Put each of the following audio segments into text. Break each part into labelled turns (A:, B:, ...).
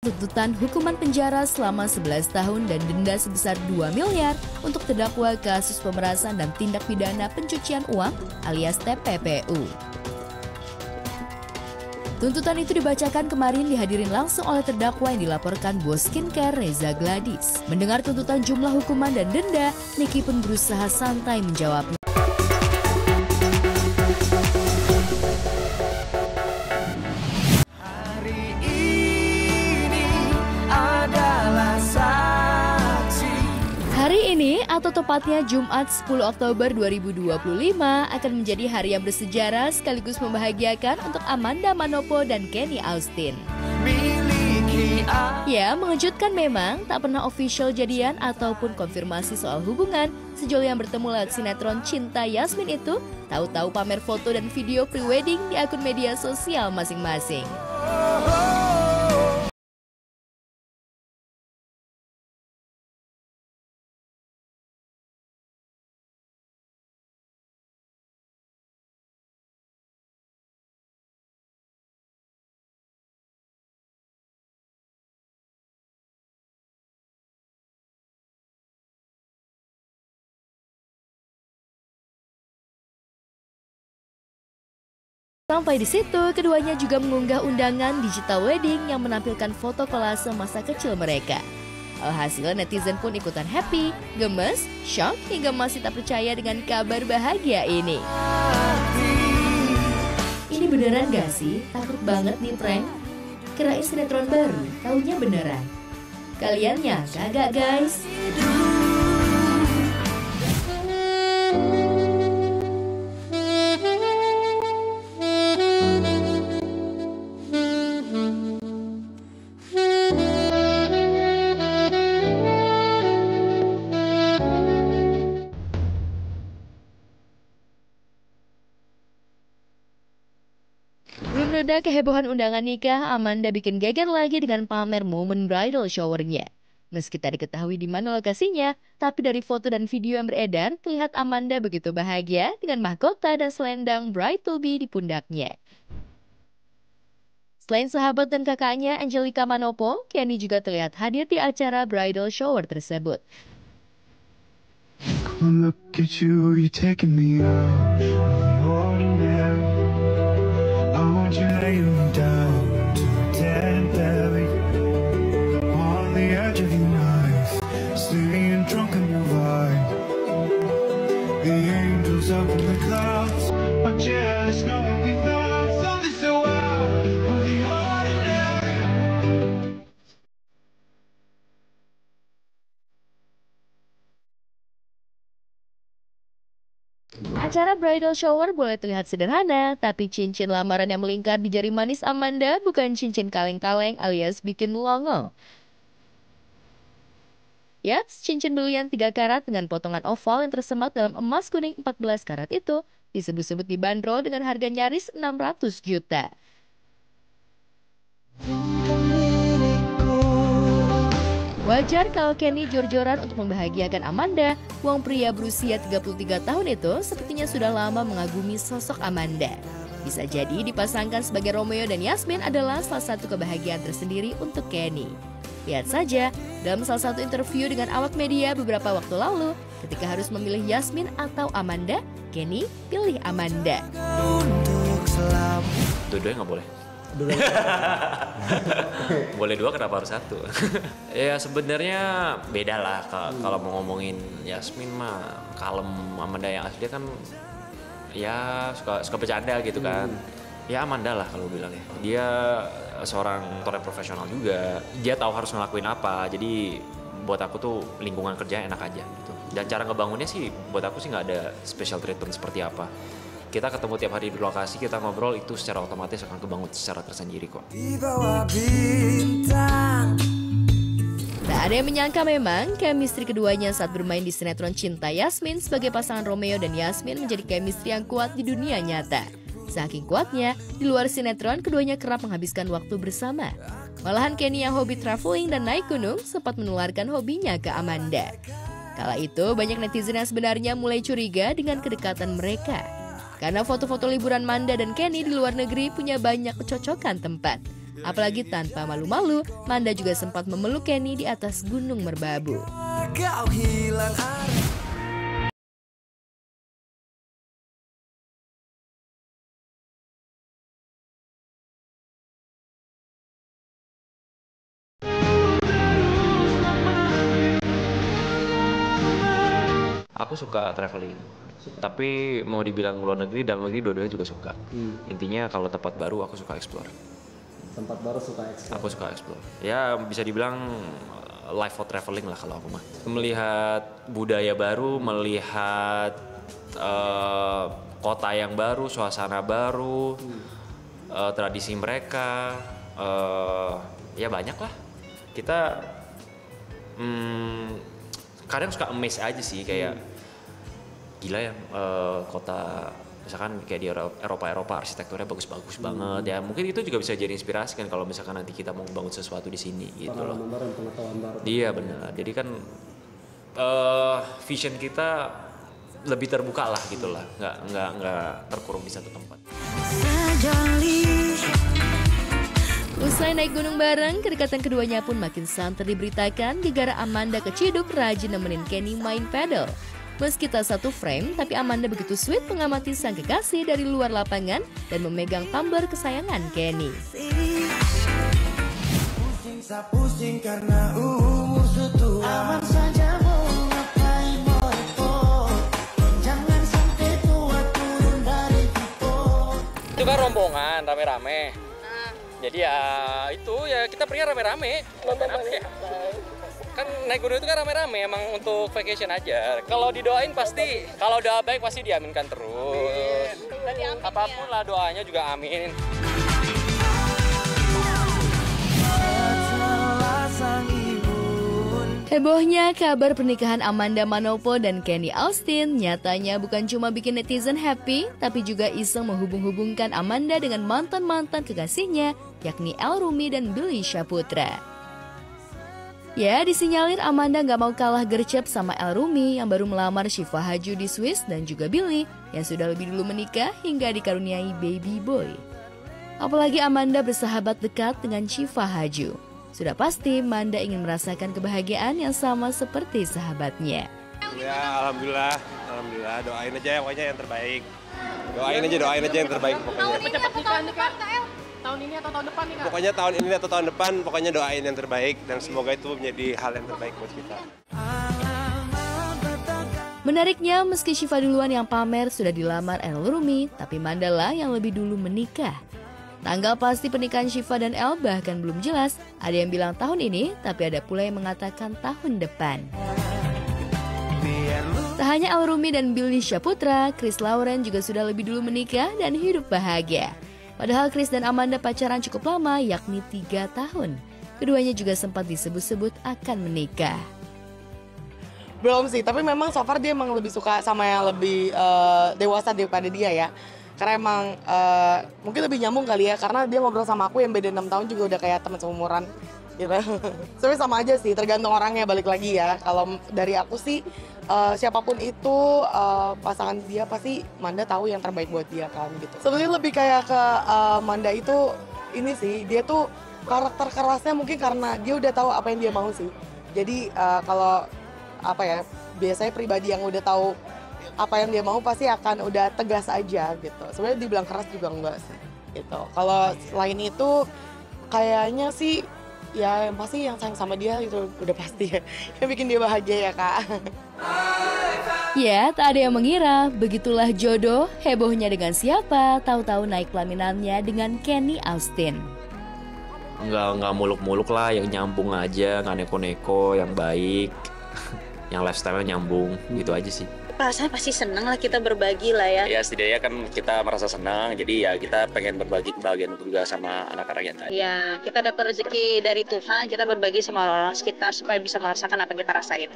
A: Tuntutan hukuman penjara selama 11 tahun dan denda sebesar 2 miliar untuk terdakwa kasus pemerasan dan tindak pidana pencucian uang alias TPPU. Tuntutan itu dibacakan kemarin dihadirin langsung oleh terdakwa yang dilaporkan bos skincare Reza Gladys. Mendengar tuntutan jumlah hukuman dan denda, Niki pun berusaha santai menjawabnya. Hari ini atau tepatnya Jumat 10 Oktober 2025 akan menjadi hari yang bersejarah sekaligus membahagiakan untuk Amanda Manopo dan Kenny Austin. Ya, mengejutkan memang, tak pernah official jadian ataupun konfirmasi soal hubungan. Sejauh yang bertemu lewat sinetron Cinta Yasmin itu, tahu-tahu pamer foto dan video pre-wedding di akun media sosial masing-masing. Sampai di situ, keduanya juga mengunggah undangan digital wedding yang menampilkan foto kolase masa kecil mereka. Alhasil netizen pun ikutan happy, gemes, shock, hingga masih tak percaya dengan kabar bahagia ini. Ini beneran gak sih? Takut banget nih prank. Kirain sinetron baru, taunya beneran. Kalian nyangka gak guys? Belum reda kehebohan undangan nikah, Amanda bikin geger lagi dengan pamer momen bridal shower-nya. Meski tak diketahui di mana lokasinya, tapi dari foto dan video yang beredar, terlihat Amanda begitu bahagia dengan mahkota dan selendang bride-to-be di pundaknya. Selain sahabat dan kakaknya Angelica Manopo, Kenny juga terlihat hadir di acara bridal shower tersebut.
B: Look at you, you're taking me out. I want you laying me down to a dead belly on the edge of your knife, staying drunk on your vibe. The angels up in the clouds are jealous knowing we found something so out of the ordinary.
A: Acara bridal shower boleh terlihat sederhana, tapi cincin lamaran yang melingkar di jari manis Amanda bukan cincin kaleng-kaleng alias bikin melongo. Yaps, cincin berlian 3 karat dengan potongan oval yang tersemat dalam emas kuning 14 karat itu disebut-sebut dibanderol dengan harga nyaris 600 juta. Wajar kalau Kenny jor-joran untuk membahagiakan Amanda. Wong pria berusia 33 tahun itu sepertinya sudah lama mengagumi sosok Amanda. Bisa jadi dipasangkan sebagai Romeo dan Yasmin adalah salah satu kebahagiaan tersendiri untuk Kenny. Lihat saja, dalam salah satu interview dengan awak media beberapa waktu lalu, ketika harus memilih Yasmin atau Amanda, Kenny pilih Amanda.
C: Dua-duanya nggak boleh. Boleh 2, kenapa harus 1? Ya sebenarnya beda lah kalau mau ngomongin Yasmin mah kalem, Amanda yang asli kan ya suka bercanda gitu kan. Ya Amanda lah kalau bilang ya. Dia seorang aktor yang profesional juga. Dia tahu harus ngelakuin apa. Jadi buat aku tuh lingkungan kerja enak aja gitu. Dan cara ngebangunnya sih buat aku sih nggak ada special treatment seperti apa. Kita ketemu tiap hari di lokasi, kita ngobrol, itu secara otomatis akan kebangun secara tersendiri kok.
A: Tak ada yang menyangka memang chemistry keduanya saat bermain di sinetron Cinta Yasmin sebagai pasangan Romeo dan Yasmin menjadi chemistry yang kuat di dunia nyata. Saking kuatnya, di luar sinetron keduanya kerap menghabiskan waktu bersama. Malahan Kenny yang hobi traveling dan naik gunung sempat menularkan hobinya ke Amanda. Kala itu banyak netizen yang sebenarnya mulai curiga dengan kedekatan mereka. Karena foto-foto liburan Amanda dan Kenny di luar negeri punya banyak kecocokan tempat. Apalagi tanpa malu-malu, Manda juga sempat memeluk Kenny di atas Gunung Merbabu.
B: Kau hilang arah.
C: Aku suka traveling, tapi mau dibilang luar negeri, dalam negeri dua-duanya juga suka. Intinya kalau tempat baru aku suka explore.
D: Tempat baru suka explore.
C: Aku suka explore. Ya bisa dibilang life for traveling lah kalau aku mah. Melihat budaya baru, melihat kota yang baru, suasana baru, tradisi mereka, ya banyak lah. Kita kadang suka amazed aja sih, kayak gila ya, kota misalkan kayak di Eropa arsitekturnya bagus-bagus banget ya. Mungkin itu juga bisa jadi inspirasi kan kalau misalkan nanti kita mau bangun sesuatu di sini gitu loh.
D: Pengetahuan baru.
C: Iya benar. Jadi kan vision kita lebih terbuka lah gitu lah, nggak terkurung di satu tempat.
A: Usai naik gunung bareng, kedekatan keduanya pun makin santer diberitakan gara-gara Amanda keciduk rajin nemenin Kenny main pedal. Meski tak satu frame, tapi Amanda begitu sweet mengamati sang kekasih dari luar lapangan dan memegang tumbler kesayangan Kenny.
B: Pusing karena umur setua. Aman saja mau ngapain mau repot. Jangan sampai tua turun dari kipot.
E: Itu kan rombongan rame-rame. Jadi ya itu ya kita pergi rame-rame. Kan naik gunung itu kan rame-rame, emang untuk vacation aja. Kalau didoain pasti, kalau doa baik pasti diaminkan terus. Apapun lah doanya juga amin.
A: Hebohnya kabar pernikahan Amanda Manopo dan Kenny Austin nyatanya bukan cuma bikin netizen happy, tapi juga iseng menghubung-hubungkan Amanda dengan mantan-mantan kekasihnya, yakni El Rumi dan Billy Syahputra. Ya, disinyalir Amanda nggak mau kalah gercep sama El Rumi yang baru melamar Syifa Haju di Swiss dan juga Billy yang sudah lebih dulu menikah hingga dikaruniai baby boy. Apalagi Amanda bersahabat dekat dengan Syifa Haju. Sudah pasti Manda ingin merasakan kebahagiaan yang sama seperti sahabatnya.
F: Ya alhamdulillah, doain aja pokoknya yang terbaik. Doain aja yang terbaik pokoknya.
G: Cepat nikah nih Kak. Tahun ini atau tahun depan nih Kak?
F: Pokoknya tahun ini atau tahun depan, pokoknya doain yang terbaik dan semoga itu menjadi hal yang terbaik buat kita.
A: Menariknya, meski Syifa duluan yang pamer sudah dilamar El Rumi, tapi Mandala yang lebih dulu menikah. Tanggal pasti pernikahan Syifa dan El bahkan belum jelas. Ada yang bilang tahun ini, tapi ada pula yang mengatakan tahun depan. Tak hanya El Rumi dan Billy Syahputra, Chris Lauren juga sudah lebih dulu menikah dan hidup bahagia. Padahal Chris dan Amanda pacaran cukup lama, yakni 3 tahun. Keduanya juga sempat disebut-sebut akan menikah.
G: Belum sih, tapi memang so far dia emang lebih suka sama yang lebih dewasa daripada dia ya. Karena emang mungkin lebih nyambung kali ya, karena dia ngobrol sama aku yang beda 6 tahun juga udah kayak teman seumuran gitu. Sebenarnya sama aja sih, tergantung orangnya, balik lagi ya. Kalau dari aku sih, siapapun itu pasangan dia pasti Manda tahu yang terbaik buat dia kan gitu. Sebenarnya lebih kayak ke Manda itu ini sih, dia tuh karakter kerasnya mungkin karena dia udah tahu apa yang dia mau sih. Jadi kalau apa ya, biasanya pribadi yang udah tahu apa yang dia mau pasti akan udah tegas aja gitu. Sebenarnya dibilang keras juga enggak sih gitu. Kalau selain itu kayaknya sih ya pasti yang sayang sama dia itu udah pasti ya. Yang bikin dia bahagia ya Kak.
A: Ya, tak ada yang mengira, begitulah jodoh, hebohnya dengan siapa, tahu-tahu naik pelaminannya dengan Kenny Austin.
C: Nggak muluk-muluk lah, yang nyambung aja, nggak neko-neko, yang baik, yang lifestyle-nya nyambung, gitu aja sih.
H: Perasaan pasti senang lah kita berbagi lah ya.
E: Ya setidaknya kan kita merasa senang, jadi ya kita pengen berbagi kebahagiaan juga sama anak-anak yang lain.
H: Ya, kita dapat rezeki dari Tuhan, kita berbagi sama orang sekitar supaya bisa merasakan apa yang kita rasain.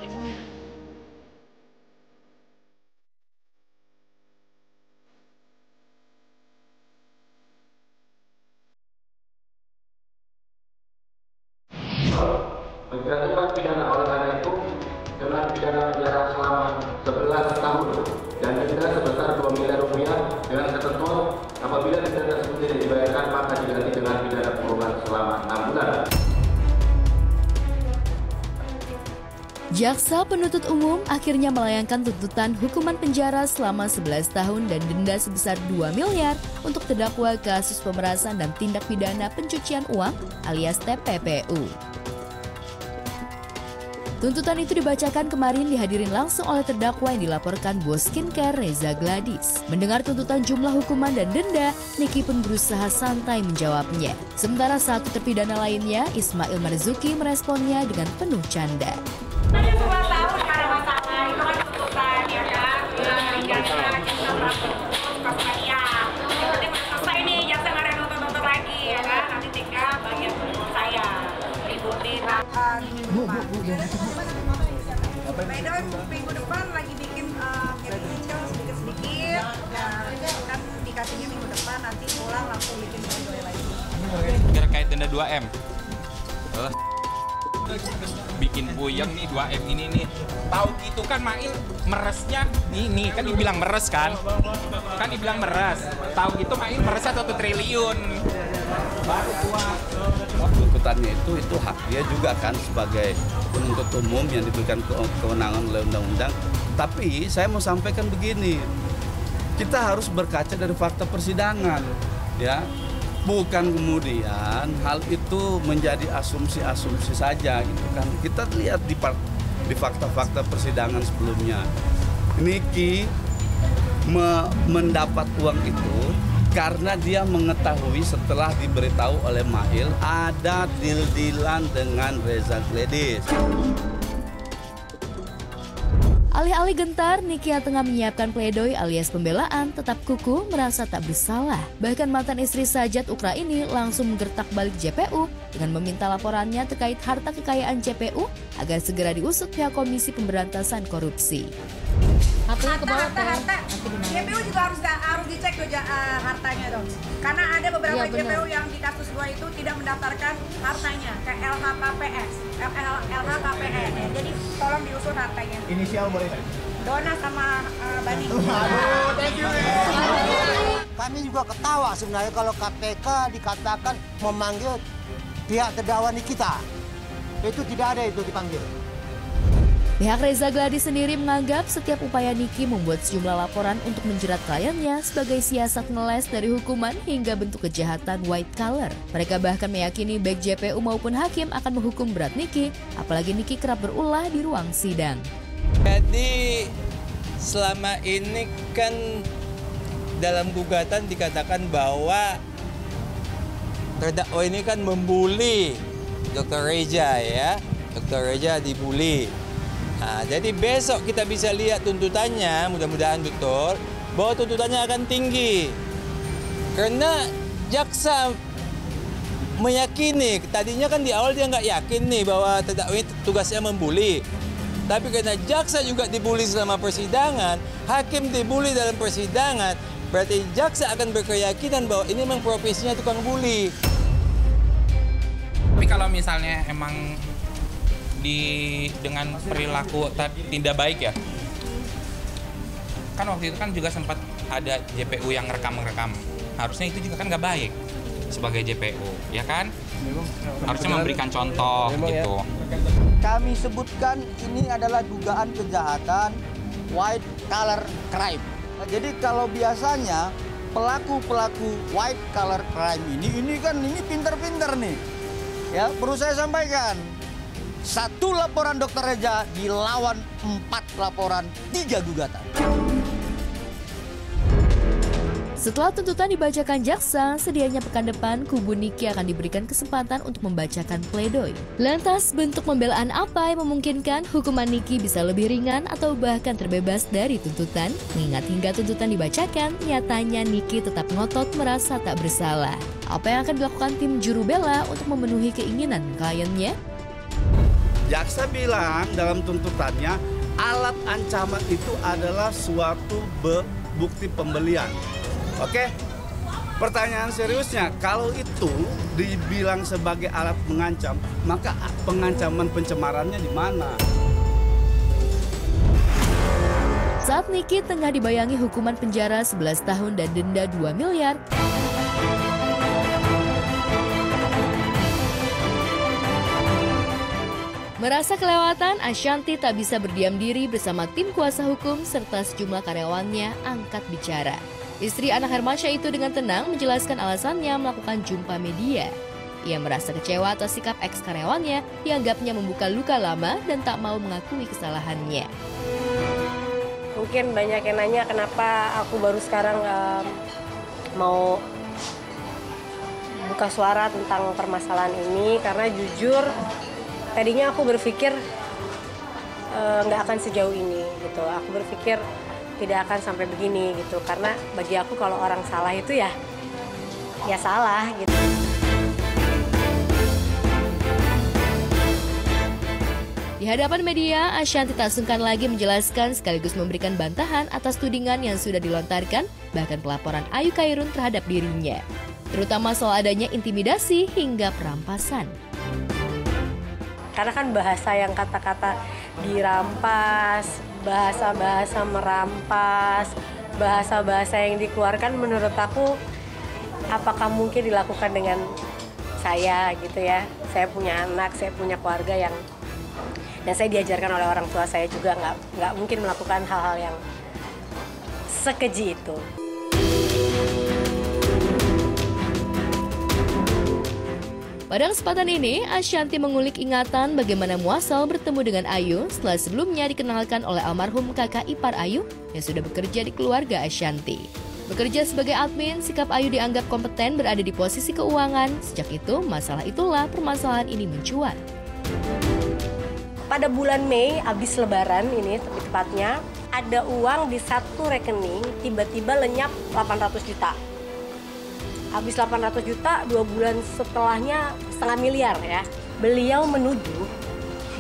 I: Menjatuhkan pidana oleh karena itu dengan pidana penjara selama 11 tahun dan denda sebesar 2 miliar rupiah dengan ketentuan apabila denda tersebut tidak dibayarkan maka diganti dengan pidana kurungan selama
A: Jaksa penuntut umum akhirnya melayangkan tuntutan hukuman penjara selama 11 tahun dan denda sebesar 2 miliar untuk terdakwa kasus pemerasan dan tindak pidana pencucian uang alias TPPU. Tuntutan itu dibacakan kemarin dihadirin langsung oleh terdakwa yang dilaporkan bos skincare Reza Gladys. Mendengar tuntutan jumlah hukuman dan denda, Niki pun berusaha santai menjawabnya. Sementara satu terpidana lainnya, Ismail Marzuki, meresponnya dengan penuh canda.
J: Ada 2 tahun karena masalah itu kan tuntutan ya kan, jaksa kita berapa ya. Nanti selesai nih, jaksa nggak ada nuntut lagi ya kan, nanti tinggal bagian saya ributin. Minggu depan lagi bikin kecil sedikit-sedikit, kan dikasihnya minggu depan, nanti pulang langsung bikin pledoi lagi.
K: Terkait denda 2M. Bikin puyeng nih 2M ini nih. Tahu gitu kan Mail meresnya nih kan dibilang meres kan? Kan dibilang meres. Tahu gitu Mail meresnya 1 triliun. Baru kuat.
L: Tuntutannya itu hak dia juga kan sebagai penuntut umum yang diberikan kewenangan oleh undang-undang. Tapi saya mau sampaikan begini. Kita harus berkaca dari fakta persidangan, ya. Bukan kemudian hal itu menjadi asumsi-asumsi saja gitu kan. Kita lihat di fakta-fakta persidangan sebelumnya. Niki mendapat uang itu karena dia mengetahui setelah diberitahu oleh Mail ada deal-dealan dengan Reza Gladys.
A: Alih-alih gentar, Niki yang tengah menyiapkan pledoi alias pembelaan tetap kukuh merasa tak bersalah. Bahkan mantan istri Sajat Ukra ini langsung menggertak balik JPU dengan meminta laporannya terkait harta kekayaan JPU agar segera diusut pihak Komisi Pemberantasan Korupsi.
J: Harta. JPU juga harus dicek tuh hartanya dong. Karena ada beberapa JPU yang di kasus 2 itu tidak mendaftarkan hartanya ke LHKPS. Jadi tolong diusut hartanya.
M: Inisial boleh?
J: Dona sama Bani.
M: Aduh, thank you.
N: Kami juga ketawa sebenarnya kalau KPK dikatakan memanggil pihak terdakwa Nikita. Itu tidak ada itu dipanggil.
A: Pihak Reza Gladys sendiri menganggap setiap upaya Niki membuat sejumlah laporan untuk menjerat kliennya sebagai siasat ngeles dari hukuman hingga bentuk kejahatan white collar. Mereka bahkan meyakini baik JPU maupun hakim akan menghukum berat Niki, apalagi Niki kerap berulah di ruang sidang.
O: Jadi selama ini kan dalam gugatan dikatakan bahwa terdakwa ini kan membuli Dr. Reza ya, Dr. Reza dibuli. Nah, jadi besok kita bisa lihat tuntutannya, mudah-mudahan betul, bahwa tuntutannya akan tinggi. Karena jaksa meyakini, tadinya kan di awal dia nggak yakin nih bahwa terdakwa ini tugasnya membuli. Tapi karena jaksa juga dibuli selama persidangan, hakim dibuli dalam persidangan, berarti jaksa akan berkeyakinan bahwa ini memang profesinya tukang bully.
K: Tapi kalau misalnya emang dengan perilaku tidak baik ya, kan waktu itu kan juga sempat ada JPU yang rekam. Harusnya itu juga kan nggak baik sebagai JPU, ya kan? Harusnya memberikan contoh gitu.
N: Kami sebutkan ini adalah dugaan kejahatan white collar crime. Jadi kalau biasanya pelaku white collar crime ini pinter-pinter nih. Ya, perlu saya sampaikan. 1 laporan Dr. Reza dilawan 4 laporan, 3 gugatan.
A: Setelah tuntutan dibacakan jaksa, sedianya pekan depan kubu Niki akan diberikan kesempatan untuk membacakan pledoi. Lantas, bentuk pembelaan apa yang memungkinkan hukuman Niki bisa lebih ringan atau bahkan terbebas dari tuntutan? Mengingat hingga tuntutan dibacakan, nyatanya Niki tetap ngotot merasa tak bersalah. Apa yang akan dilakukan tim juru bela untuk memenuhi keinginan kliennya?
L: Jaksa bilang dalam tuntutannya alat ancaman itu adalah suatu bukti pembelian. Oke? Pertanyaan seriusnya, kalau itu dibilang sebagai alat mengancam, maka pengancaman pencemarannya di mana?
A: Saat Niki tengah dibayangi hukuman penjara 11 tahun dan denda 2 miliar, Merasa kelewatan, Ashanti tak bisa berdiam diri bersama tim kuasa hukum serta sejumlah karyawannya angkat bicara. Istri Anang Hermansyah itu dengan tenang menjelaskan alasannya melakukan jumpa media. Ia merasa kecewa atas sikap ex-karyawannya yang dianggapnya membuka luka lama dan tak mau mengakui kesalahannya.
M: Mungkin banyak yang nanya kenapa aku baru sekarang mau buka suara tentang permasalahan ini, karena jujur tadinya aku berpikir nggak akan sejauh ini gitu. Aku berpikir tidak akan sampai begini gitu, karena bagi aku kalau orang salah itu ya salah gitu.
A: Di hadapan media, Ashanti tak sungkan lagi menjelaskan sekaligus memberikan bantahan atas tudingan yang sudah dilontarkan, bahkan pelaporan Ayu Khairun terhadap dirinya, terutama soal adanya intimidasi hingga perampasan.
M: Karena kan bahasa yang kata-kata dirampas, bahasa-bahasa merampas, bahasa-bahasa yang dikeluarkan menurut aku apakah mungkin dilakukan dengan saya gitu ya. Saya punya anak, saya punya keluarga dan saya diajarkan oleh orang tua saya juga nggak mungkin melakukan hal-hal yang sekeji itu.
A: Pada kesempatan ini, Ashanti mengulik ingatan bagaimana muasal bertemu dengan Ayu setelah sebelumnya dikenalkan oleh almarhum kakak ipar Ayu yang sudah bekerja di keluarga Ashanti. Bekerja sebagai admin, sikap Ayu dianggap kompeten berada di posisi keuangan. Sejak itu, masalah itulah permasalahan ini mencuat.
M: Pada bulan Mei, habis lebaran ini tepatnya, ada uang di satu rekening tiba-tiba lenyap 800 juta. Habis 800 juta, 2 bulan setelahnya 500 miliar ya. Beliau menuduh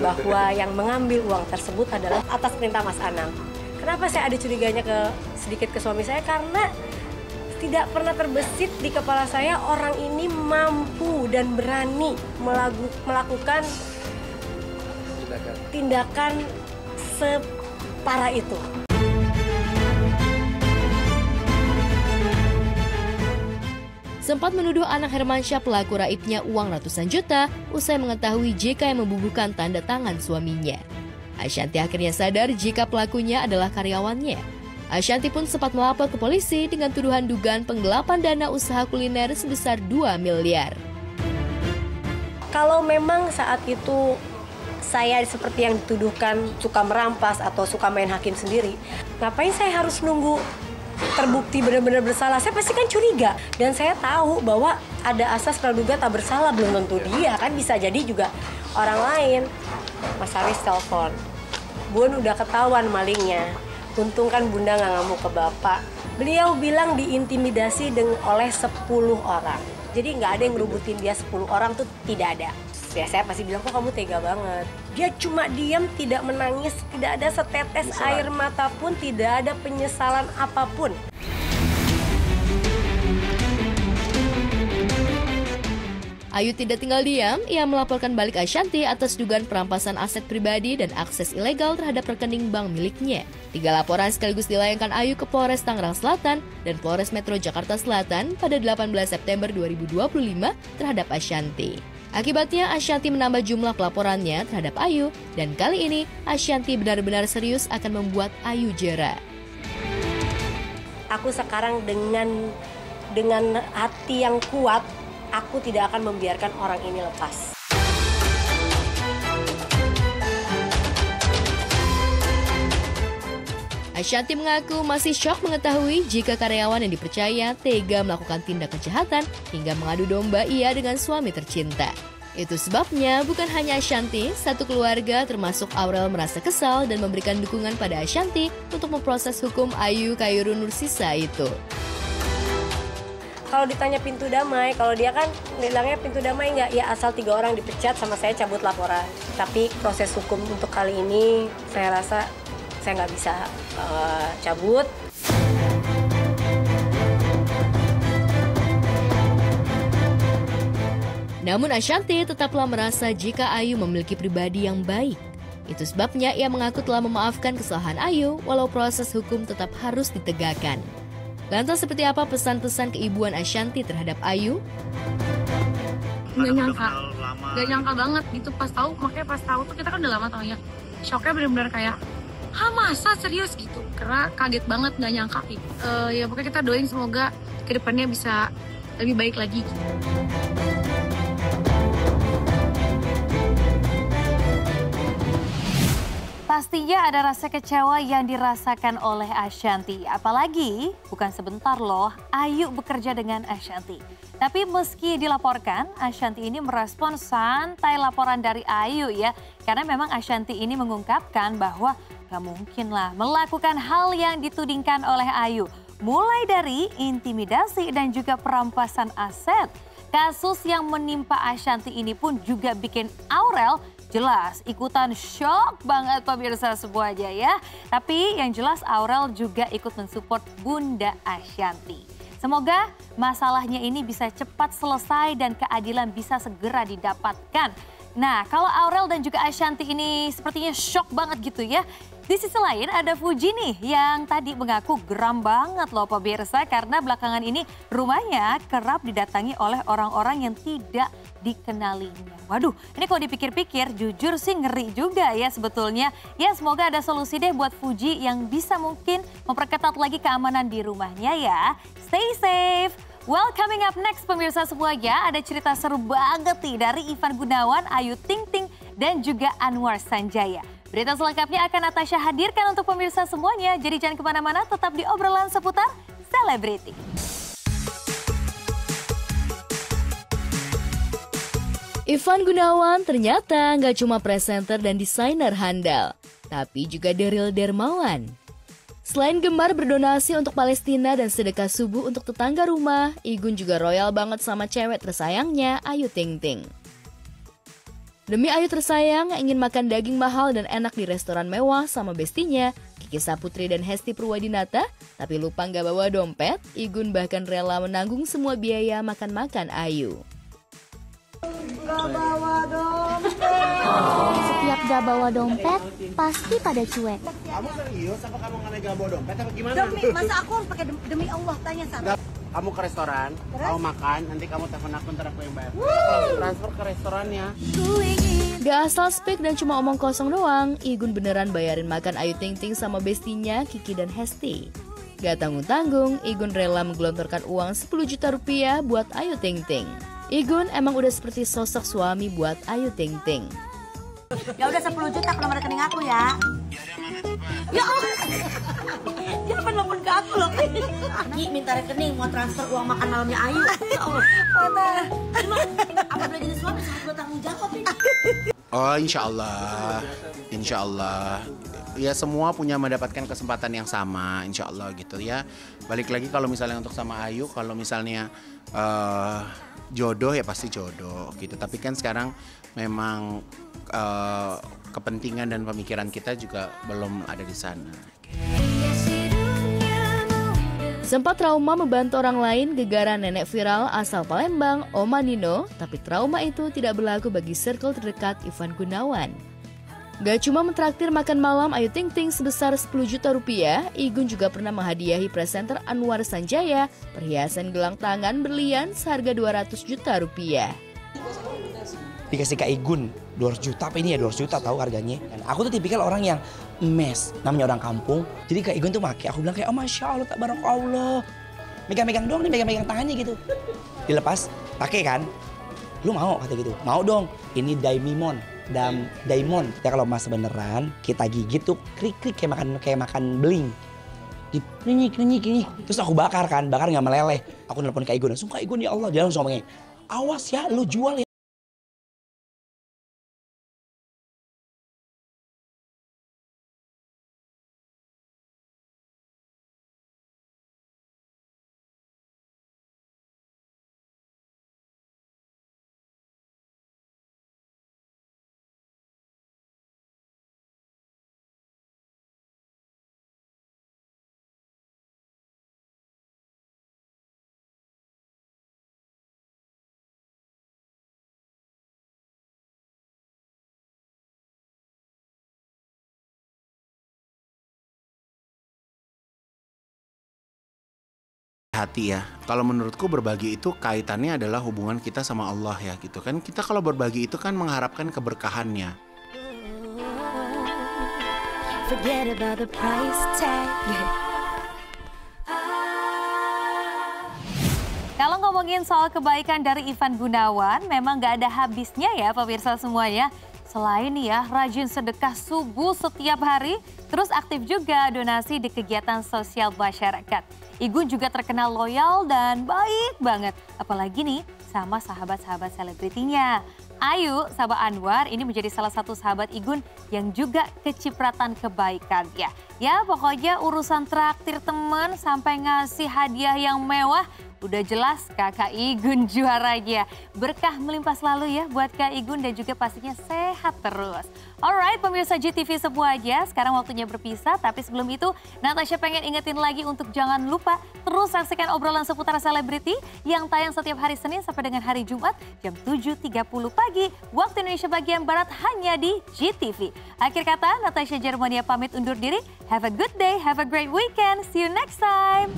M: bahwa yang mengambil uang tersebut adalah atas perintah Mas Anang. Kenapa saya ada curiganya sedikit ke suami saya? Karena tidak pernah terbesit di kepala saya orang ini mampu dan berani melakukan tindakan separah itu.
A: Sempat menuduh Anang Hermansyah pelaku raibnya uang ratusan juta usai mengetahui JK yang membubuhkan tanda tangan suaminya. Ashanti akhirnya sadar jika pelakunya adalah karyawannya. Ashanti pun sempat melapor ke polisi dengan tuduhan dugaan penggelapan dana usaha kuliner sebesar 2 miliar.
M: Kalau memang saat itu saya seperti yang dituduhkan suka merampas atau suka main hakim sendiri, ngapain saya harus nunggu terbukti benar-benar bersalah? Saya pasti kan curiga, dan saya tahu bahwa ada asas praduga tak bersalah, belum tentu dia, kan bisa jadi juga orang lain. Mas Haris telepon, Bun udah ketahuan malingnya, untung kan Bunda nggak ngamuk ke Bapak. Beliau bilang diintimidasi oleh 10 orang, jadi nggak ada yang ngerubutin dia 10 orang tuh, tidak ada. Ya saya pasti bilang, kok kamu tega banget. Dia cuma diam, tidak menangis, tidak ada setetes air mata pun, tidak ada penyesalan apapun.
A: Ayu tidak tinggal diam, ia melaporkan balik Ashanti atas dugaan perampasan aset pribadi dan akses ilegal terhadap rekening bank miliknya. 3 laporan sekaligus dilayangkan Ayu ke Polres Tangerang Selatan dan Polres Metro Jakarta Selatan pada 18 September 2025 terhadap Ashanti. Akibatnya Ashanti menambah jumlah pelaporannya terhadap Ayu, dan kali ini Ashanti benar-benar serius akan membuat Ayu jera.
M: Aku sekarang dengan hati yang kuat, aku tidak akan membiarkan orang ini lepas.
A: Ashanti mengaku masih syok mengetahui jika karyawan yang dipercaya tega melakukan tindak kejahatan hingga mengadu domba ia dengan suami tercinta. Itu sebabnya bukan hanya Ashanti, satu keluarga termasuk Aurel merasa kesal dan memberikan dukungan pada Ashanti untuk memproses hukum Ayu Khairun Nursisa itu.
M: Kalau ditanya pintu damai, kalau dia kan bilangnya pintu damai nggak, ya asal 3 orang dipecat sama saya cabut laporan. Tapi proses hukum untuk kali ini saya rasa saya nggak bisa cabut.
A: Namun Ashanti tetaplah merasa jika Ayu memiliki pribadi yang baik. Itu sebabnya ia mengaku telah memaafkan kesalahan Ayu walau proses hukum tetap harus ditegakkan. Lantas seperti apa pesan-pesan keibuan Ashanti terhadap Ayu?
P: Nggak nyangka Gak nyangka banget gitu pas tahu, makanya pas tahu tuh kita kan udah lama taunya. Shocknya bener-bener kayak, masa serius gitu? Karena kaget banget, gak nyangka. Ya pokoknya kita doain semoga kedepannya bisa lebih baik lagi.
Q: Pastinya ada rasa kecewa yang dirasakan oleh Ashanty. Apalagi bukan sebentar loh, Ayu bekerja dengan Ashanty. Tapi meski dilaporkan, Ashanty ini merespon santai laporan dari Ayu ya. Karena memang Ashanty ini mengungkapkan bahwa gak mungkin lah melakukan hal yang ditudingkan oleh Ayu. Mulai dari intimidasi dan juga perampasan aset. Kasus yang menimpa Ashanty ini pun juga bikin Aurel jelas ikutan shock banget pemirsa semuanya ya. Tapi yang jelas Aurel juga ikut mensupport Bunda Ashanty. Semoga masalahnya ini bisa cepat selesai dan keadilan bisa segera didapatkan. Nah, kalau Aurel dan juga Ashanty ini sepertinya shock banget gitu ya. Di sisi lain ada Fuji nih yang tadi mengaku geram banget loh pemirsa karena belakangan ini rumahnya kerap didatangi oleh orang-orang yang tidak dikenalinya. Waduh, ini kalau dipikir-pikir jujur sih ngeri juga ya sebetulnya. Ya semoga ada solusi deh buat Fuji yang bisa mungkin memperketat lagi keamanan di rumahnya ya. Stay safe. Well, coming up next pemirsa semuanya ada cerita seru banget nih dari Ivan Gunawan, Ayu Ting Ting dan juga Anwar Sanjaya. Berita selengkapnya akan Natasha hadirkan untuk pemirsa semuanya. Jadi jangan kemana-mana, tetap di obrolan seputar selebriti.
A: Ivan Gunawan ternyata nggak cuma presenter dan desainer handal, tapi juga Daryl Dermawan. Selain gemar berdonasi untuk Palestina dan sedekah subuh untuk tetangga rumah, Igun juga royal banget sama cewek tersayangnya, Ayu Ting Ting. Demi Ayu tersayang yang ingin makan daging mahal dan enak di restoran mewah sama bestinya, Kiki Saputri dan Hesti Purwadinata, tapi lupa nggak bawa dompet, Igun bahkan rela menanggung semua biaya makan-makan Ayu.
R: Gak bawa dompet. Setiap gak bawa dompet, pasti pada cuek.
S: Kamu serius apa kamu gak bawa dompet apa gimana?
R: Masa aku harus pakai demi Allah, tanya sama.
S: Kamu ke restoran, kamu makan, nanti kamu telepon aku, ntar aku yang bayar. Langsung transfer ke restorannya.
A: Gak asal speak dan cuma omong kosong doang, Igun beneran bayarin makan Ayu Ting Ting sama bestinya Kiki dan Hesti. Gak tanggung-tanggung, Igun rela menggelontorkan uang 10 juta rupiah buat Ayu Ting Ting. Igun emang udah seperti sosok suami buat Ayu Ting Ting.
R: Ya udah 10 juta ke nomor rekening aku ya. Ya Allah. Dia kan nelfon ke aku loh. Ki minta rekening mau transfer uang makan malamnya Ayu. Ya Allah. Mana? Apabila jadi suami sangat bertanggung jawab ini.
S: Oh insya Allah. Ya semua punya mendapatkan kesempatan yang sama, insya Allah gitu ya. Balik lagi kalau misalnya untuk sama Ayu, kalau misalnya jodoh ya pasti jodoh gitu. Tapi kan sekarang memang kepentingan dan pemikiran kita juga belum ada di sana.
A: Sempat trauma membantu orang lain gegara nenek viral asal Palembang, Oma Nino, tapi trauma itu tidak berlaku bagi circle terdekat Ivan Gunawan. Gak cuma mentraktir makan malam Ayu Ting Ting sebesar 10 juta rupiah, Igun juga pernah menghadiahi presenter Anwar Sanjaya perhiasan gelang tangan berlian seharga 200 juta rupiah.
T: Dikasih ke Igun 200 juta, apa ini ya 200 juta tahu harganya. Dan aku tuh tipikal orang yang mes, namanya orang kampung. Jadi ke Igun tuh pakai, aku bilang kayak oh masya Allah tak barang Allah. Megang-megang doang nih, megang-megang tangannya gitu. Dilepas, pakai kan? Lu mau kata gitu? Mau dong. Ini Diamond. Ya kalau mas beneran kita gigit tuh krik-krik kayak makan beling. Krenyik. Terus aku bakar nggak meleleh. Aku nelpon ke Igun, langsung ke Igun ya Allah. Dia langsung ngomongnya, awas ya lu jual ya.
S: hati-hati ya. Kalau menurutku berbagi itu kaitannya adalah hubungan kita sama Allah ya gitu kan. Kita kalau berbagi itu kan mengharapkan keberkahannya.
Q: Forget about the price tag. Kalau ngomongin soal kebaikan dari Ivan Gunawan, memang gak ada habisnya ya pemirsa semuanya. Selain ya rajin sedekah subuh setiap hari, terus aktif juga donasi di kegiatan sosial masyarakat. Igun juga terkenal loyal dan baik banget. Apalagi nih sama sahabat-sahabat selebritinya. Ayu Sabah Anwar ini menjadi salah satu sahabat Igun yang juga kecipratan kebaikan ya. Ya pokoknya urusan traktir teman sampai ngasih hadiah yang mewah, udah jelas kakak Igun juaranya. Berkah melimpah selalu ya buat Kak Igun dan juga pastinya sehat terus. Alright pemirsa GTV semuanya, sekarang waktunya berpisah. Tapi sebelum itu Natasha pengen ingetin lagi untuk jangan lupa terus saksikan obrolan seputar selebriti yang tayang setiap hari Senin sampai dengan hari Jumat jam 7.30 pagi waktu Indonesia bagian Barat hanya di GTV. Akhir kata Natasha Germania pamit undur diri. Have a good day, have a great weekend. See you next time.